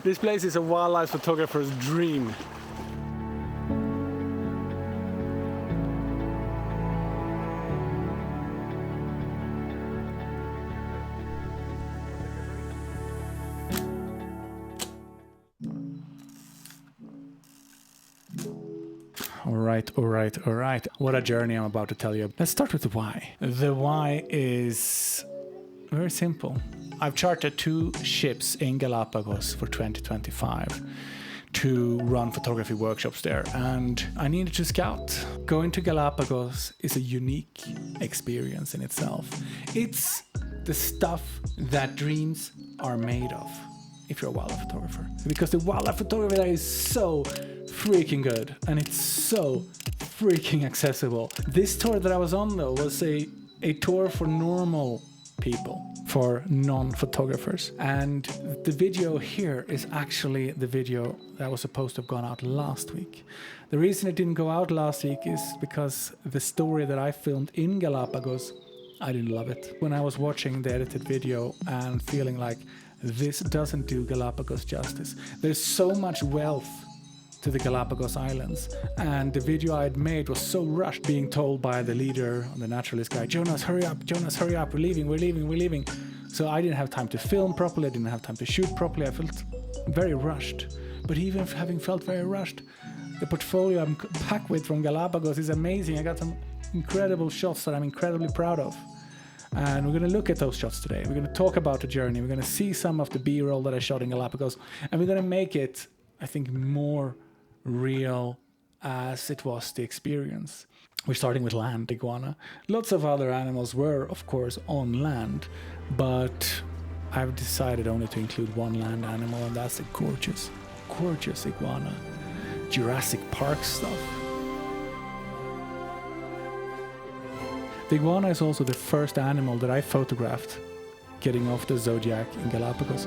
This place is a wildlife photographer's dream. All right. What a journey I'm about to tell you. Let's start with the why. The why is very simple. I've chartered 2 ships in Galapagos for 2025 to run photography workshops there, and I needed to scout. Going to Galapagos is a unique experience in itself. It's the stuff that dreams are made of if you're a wildlife photographer. Because the wildlife photography there is so freaking good, and it's so freaking accessible. This tour that I was on though was a tour for normal people, for non-photographers, and the video here is actually the video that was supposed to have gone out last week. The reason it didn't go out last week is because the story that I filmed in Galapagos, I didn't love it. When I was watching the edited video and feeling like this doesn't do Galapagos justice. There's so much wealth to the Galapagos Islands, and the video I'd made was so rushed, being told by the leader, the naturalist guy, Jonas, hurry up, we're leaving. So I didn't have time to film properly, I didn't have time to shoot properly, I felt very rushed. But even having felt very rushed, the portfolio I'm packed with from Galapagos is amazing. I got some incredible shots that I'm incredibly proud of. And we're going to look at those shots today. We're going to talk about the journey, we're going to see some of the B-roll that I shot in Galapagos, and we're going to make it, I think, more real as it was the experience. We're starting with land, iguana. Lots of other animals were, of course, on land, but I've decided only to include one land animal, and that's a gorgeous iguana. Jurassic Park stuff. The iguana is also the first animal that I photographed getting off the Zodiac in Galapagos.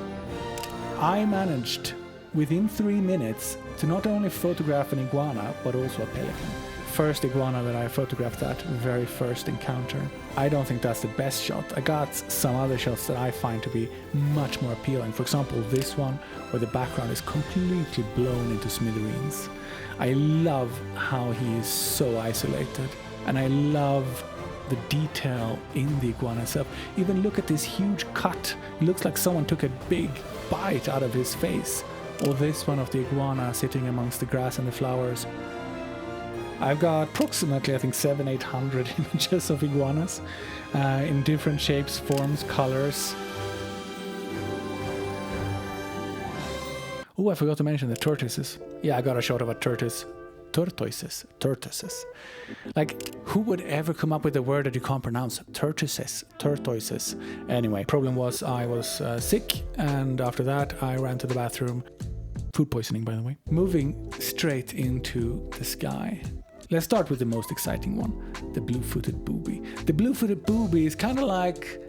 I managed within 3 minutes to not only photograph an iguana, but also a pelican. First iguana that I photographed, that very first encounter. I don't think that's the best shot. I got some other shots that I find to be much more appealing. For example, this one where the background is completely blown into smithereens. I love how he is so isolated, and I love the detail in the iguana itself. Even look at this huge cut. It looks like someone took a big bite out of his face. Or this one of the iguana sitting amongst the grass and the flowers. I've got approximately, I think, 700-800 images of iguanas in different shapes, forms, colors. Oh, I forgot to mention the tortoises. Yeah, I got a shot of a tortoise. Tortoises. Like, who would ever come up with a word that you can't pronounce? Tortoises. Anyway, problem was I was sick, and after that I ran to the bathroom. Food poisoning, by the way. Moving straight into the sky. Let's start with the most exciting one, the blue-footed booby. The blue-footed booby is kind of like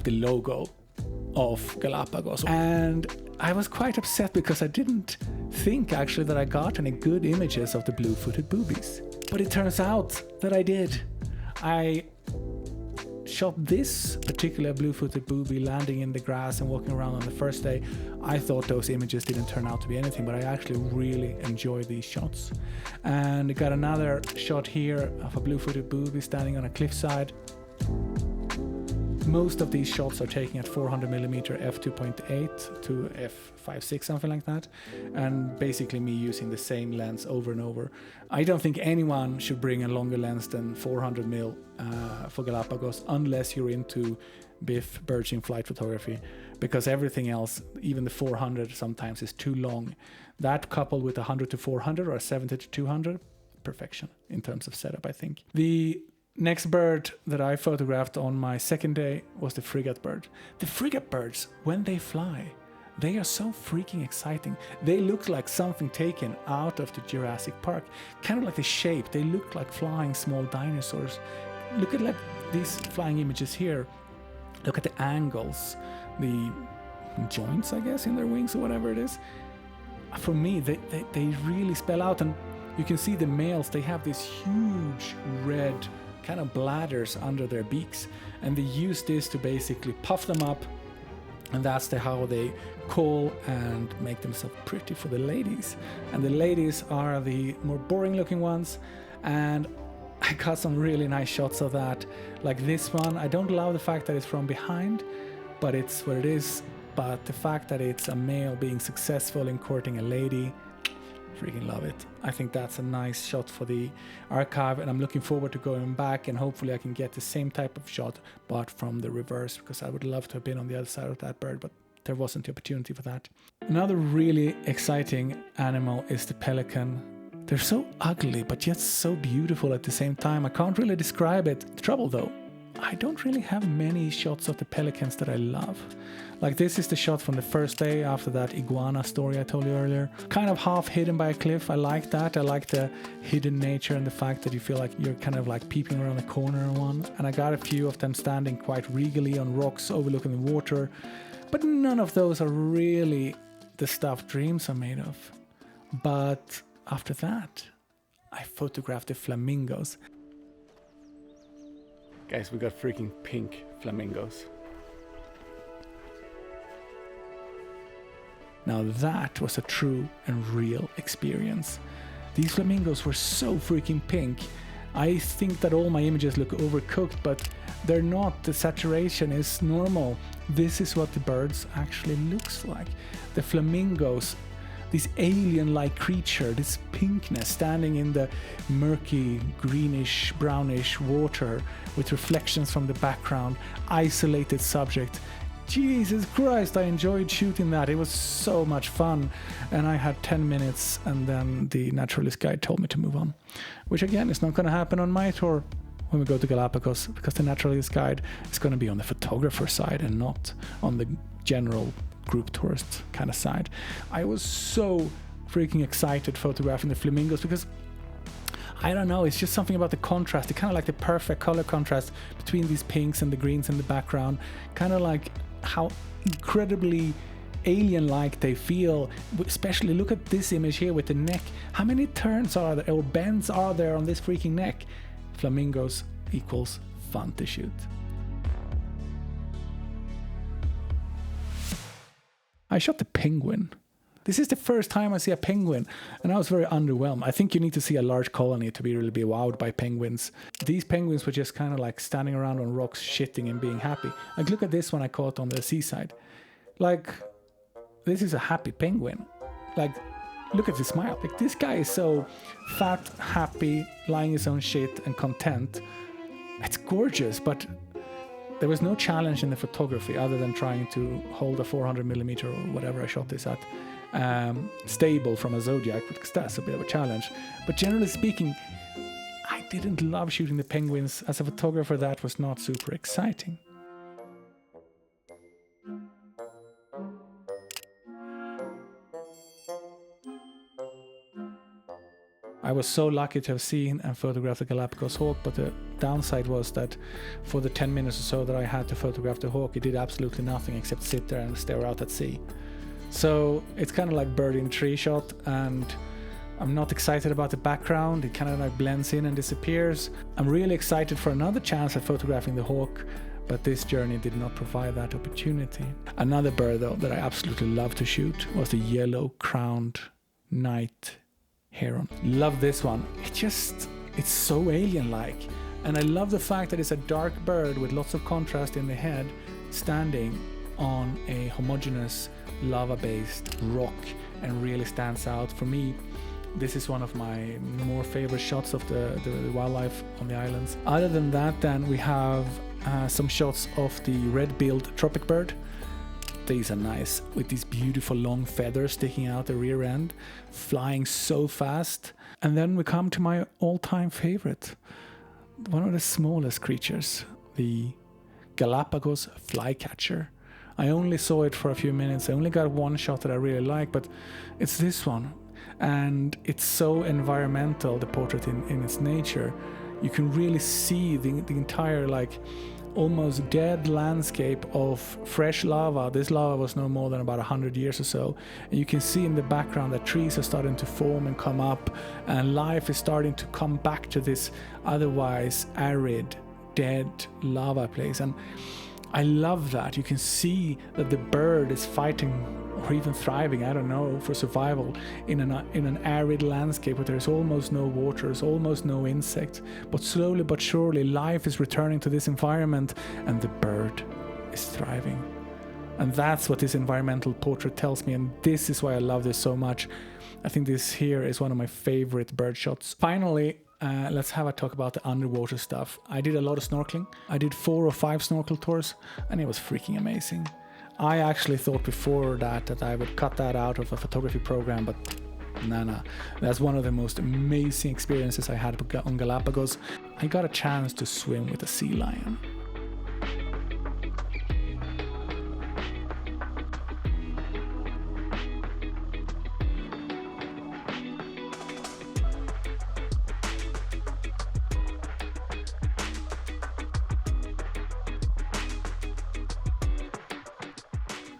the logo of Galapagos. And I was quite upset because I didn't think actually that I got any good images of the blue-footed boobies. But it turns out that I did. I shot this particular blue-footed booby landing in the grass and walking around on the first day. I thought those images didn't turn out to be anything, but I actually really enjoy these shots. And I got another shot here of a blue-footed booby standing on a cliffside. Most of these shots are taken at 400mm f2.8 to f5.6, something like that, and basically me using the same lens over and over. I don't think anyone should bring a longer lens than 400mm for Galapagos unless you're into BIF, birds in flight photography, because everything else, even the 400 sometimes, is too long. That coupled with 100 to 400 or 70 to 200, perfection in terms of setup, I think. The next bird that I photographed on my second day was the frigate bird. The frigate birds, when they fly, they are so freaking exciting. They look like something taken out of the Jurassic Park. Kind of like the shape. They look like flying small dinosaurs. Look at like these flying images here. Look at the angles, the joints, I guess, in their wings or whatever it is. For me, they really spell out. And you can see the males, they have these huge red kind of bladders under their beaks, and they use this to basically puff them up And that's how they call and make themselves pretty for the ladies. And the ladies are the more boring looking ones. And I got some really nice shots of that. Like this one, I don't love the fact that it's from behind, but it's what it is. But the fact that it's a male being successful in courting a lady, freaking love it. I think that's a nice shot for the archive, and I'm looking forward to going back and hopefully I can get the same type of shot but from the reverse, because I would love to have been on the other side of that bird, but there wasn't the opportunity for that. Another really exciting animal is the pelican. They're so ugly but yet so beautiful at the same time. I can't really describe it. The trouble though, I don't really have many shots of the pelicans that I love. Like this is the shot from the first day after that iguana story I told you earlier. Kind of half hidden by a cliff. I like that. I like the hidden nature and the fact that you feel like you're kind of like peeping around the corner of one. And I got a few of them standing quite regally on rocks overlooking the water. But none of those are really the stuff dreams are made of. But after that, I photographed the flamingos. Guys, we got freaking pink flamingos. Now that was a true and real experience. These flamingos were so freaking pink. I think that all my images look overcooked, but they're not. The saturation is normal. This is what the birds actually looks like. The flamingos, this alien-like creature, this pinkness standing in the murky, greenish, brownish water with reflections from the background, isolated subject. Jesus Christ, I enjoyed shooting that. It was so much fun. And I had 10 minutes and then the naturalist guide told me to move on. Which again is not going to happen on my tour when we go to Galapagos, because the naturalist guide is going to be on the photographer side and not on the general group tourist kind of side. I was so freaking excited photographing the flamingos because I don't know, it's just something about the contrast. It's kind of like the perfect color contrast between these pinks and the greens in the background. Kind of like how incredibly alien-like they feel. Especially look at this image here with the neck. How many turns are there or bends are there on this freaking neck? Flamingos equals fun to shoot. I shot the penguin. This is the first time I see a penguin, and I was very underwhelmed. I think you need to see a large colony to really be wowed by penguins. These penguins were just kind of like standing around on rocks, shitting and being happy. Like, look at this one I caught on the seaside. Like, this is a happy penguin. Like, look at the smile. Like, this guy is so fat, happy, lying his own shit and content. It's gorgeous, but there was no challenge in the photography other than trying to hold a 400mm or whatever I shot this at. Stable from a Zodiac, because that's a bit of a challenge. But generally speaking, I didn't love shooting the penguins. As a photographer, that was not super exciting. I was so lucky to have seen and photographed the Galapagos hawk, but the downside was that for the 10 minutes or so that I had to photograph the hawk, it did absolutely nothing except sit there and stare out at sea. So it's kind of like bird in tree shot, and I'm not excited about the background. It kind of like blends in and disappears. I'm really excited for another chance at photographing the hawk, but this journey did not provide that opportunity. Another bird though that I absolutely love to shoot was the yellow-crowned night heron. Love this one. It's so alien-like. And I love the fact that it's a dark bird with lots of contrast in the head standing on a homogeneous lava-based rock and really stands out. For me, this is one of my more favorite shots of the wildlife on the islands. Other than that, then we have some shots of the red-billed tropic bird. These are nice, with these beautiful long feathers sticking out the rear end, flying so fast. And then we come to my all-time favorite, one of the smallest creatures, the Galapagos Flycatcher. I only saw it for a few minutes. I only got one shot that I really like, but it's this one. And it's so environmental, the portrait in its nature. You can really see the entire like almost dead landscape of fresh lava. This lava was no more than about 100 years or so. And you can see in the background that trees are starting to form and come up, and life is starting to come back to this otherwise arid, dead lava place. And I love that. You can see that the bird is fighting or even thriving, I don't know, for survival in an arid landscape where there's almost no water, there's almost no insects. But slowly but surely life is returning to this environment and the bird is thriving. And that's what this environmental portrait tells me, and this is why I love this so much. I think this here is one of my favorite bird shots. Finally, let's have a talk about the underwater stuff. I did a lot of snorkeling. I did 4 or 5 snorkel tours, and it was freaking amazing. I actually thought before that I would cut that out of a photography program, but nah. That's one of the most amazing experiences I had on Galapagos. I got a chance to swim with a sea lion.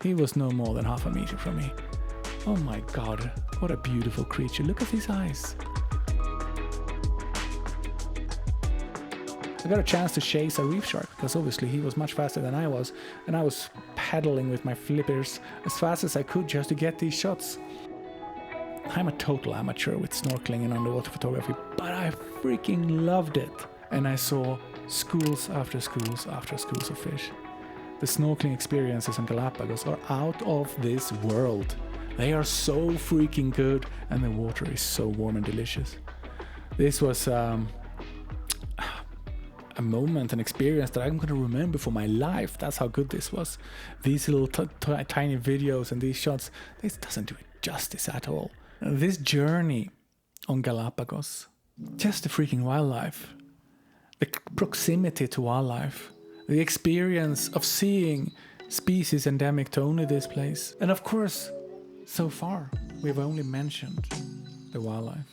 He was no more than half a meter from me. Oh my god, what a beautiful creature. Look at his eyes. I got a chance to chase a reef shark because obviously he was much faster than I was, and I was paddling with my flippers as fast as I could just to get these shots. I'm a total amateur with snorkeling and underwater photography, but I freaking loved it. And I saw schools after schools after schools of fish. The snorkeling experiences on Galapagos are out of this world. They are so freaking good, and the water is so warm and delicious. This was a moment, an experience that I'm going to remember for my life. That's how good this was. These little tiny videos and these shots, this doesn't do it justice at all. This journey on Galapagos, just the freaking wildlife, the proximity to wildlife, the experience of seeing species endemic to only this place. And of course, so far, we've only mentioned the wildlife.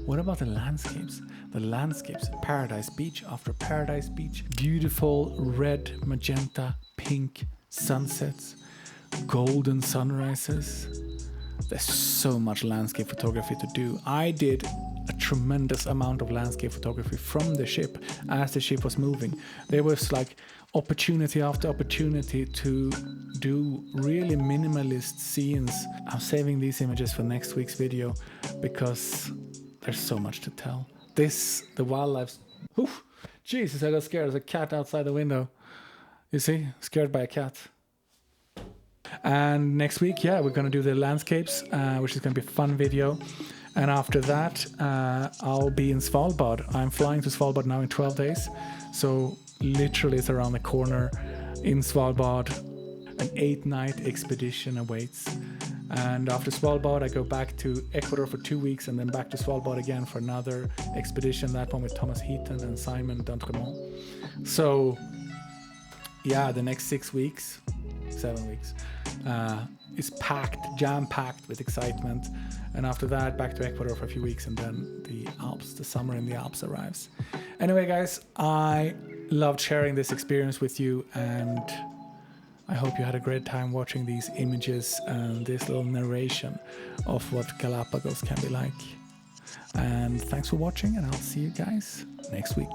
What about the landscapes? The landscapes, paradise beach after paradise beach, beautiful red, magenta, pink sunsets, golden sunrises. There's so much landscape photography to do. I did a tremendous amount of landscape photography from the ship as the ship was moving. There was like opportunity after opportunity to do really minimalist scenes. I'm saving these images for next week's video because there's so much to tell. The wildlife. Oof, Jesus, I got scared. There's a cat outside the window. You see, scared by a cat. And next week, we're going to do the landscapes, which is going to be a fun video. And after that, I'll be in Svalbard. I'm flying to Svalbard now in 12 days. So literally it's around the corner in Svalbard. An 8-night expedition awaits. And after Svalbard, I go back to Ecuador for 2 weeks and then back to Svalbard again for another expedition, that one with Thomas Heaton and Simon D'Entremont. So, the next 7 weeks, is jam-packed with excitement. And after that, back to Ecuador for a few weeks, and then the summer in the Alps arrives. Anyway, guys, I loved sharing this experience with you, and I hope you had a great time watching these images and this little narration of what Galapagos can be like. And thanks for watching, and I'll see you guys next week.